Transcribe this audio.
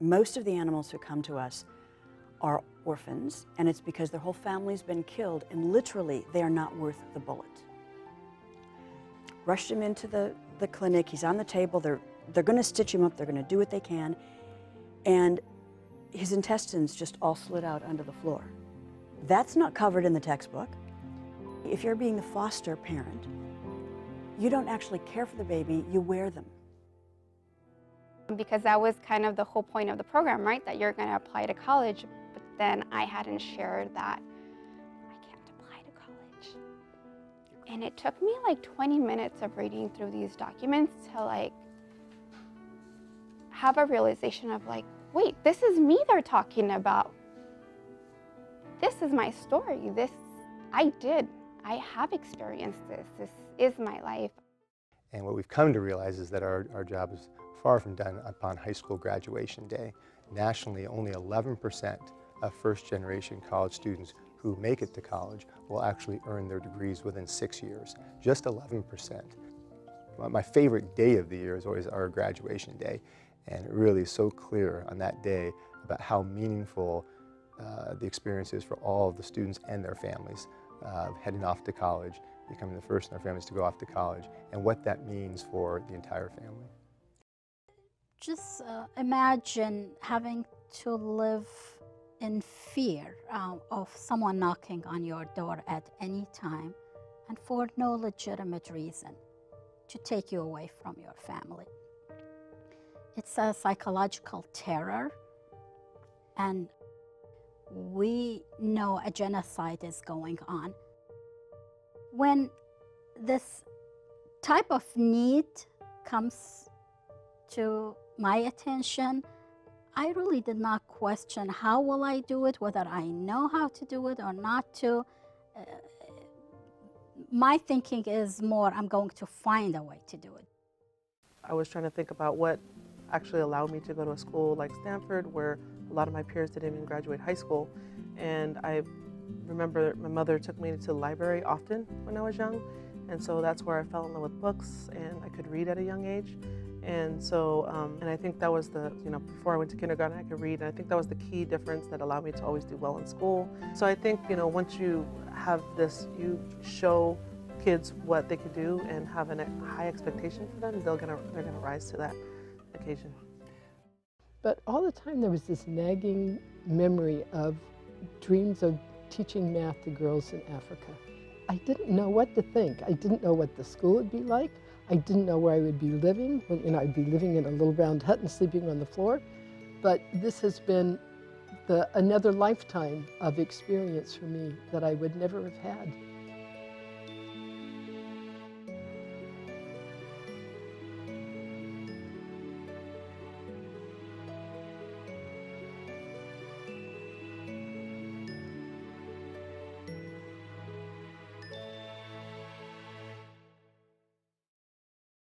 Most of the animals who come to us are orphans, and it's because their whole family's been killed, and literally they are not worth the bullet. Rushed him into the clinic, he's on the table, they're gonna stitch him up, they're gonna do what they can, and his intestines just all slid out onto the floor. That's not covered in the textbook. If you're being the foster parent, you don't actually care for the baby, you wear them. Because that was kind of the whole point of the program, right? That you're gonna apply to college, but then I hadn't shared that I can't apply to college. And it took me like 20 minutes of reading through these documents to like have a realization of like, wait, this is me they're talking about. This is my story. I have experienced this. This is my life. And what we've come to realize is that our job is far from done upon high school graduation day. Nationally, only 11% of first-generation college students who make it to college will actually earn their degrees within 6 years. Just 11%. My favorite day of the year is always our graduation day. And it really is so clear on that day about how meaningful the experience is for all of the students and their families heading off to college, becoming the first in their families to go off to college, and what that means for the entire family. Just imagine having to live in fear of someone knocking on your door at any time and for no legitimate reason to take you away from your family. It's a psychological terror, and we know a genocide is going on. When this type of need comes to my attention, I really did not question how will I do it, whether I know how to do it or not to. My thinking is more, I'm going to find a way to do it. I was trying to think about what actually allowed me to go to a school like Stanford, where a lot of my peers didn't even graduate high school. And I remember my mother took me to the library often when I was young. And so that's where I fell in love with books, and I could read at a young age. And so, and I think that was before I went to kindergarten, I could read, and I think that was the key difference that allowed me to always do well in school. So I think, once you have this, you show kids what they could do and have a high expectation for them, they're gonna rise to that occasion. But all the time there was this nagging memory of dreams of teaching math to girls in Africa. I didn't know what to think. I didn't know what the school would be like. I didn't know where I would be living. I'd be living in a little round hut and sleeping on the floor. But this has been another lifetime of experience for me that I would never have had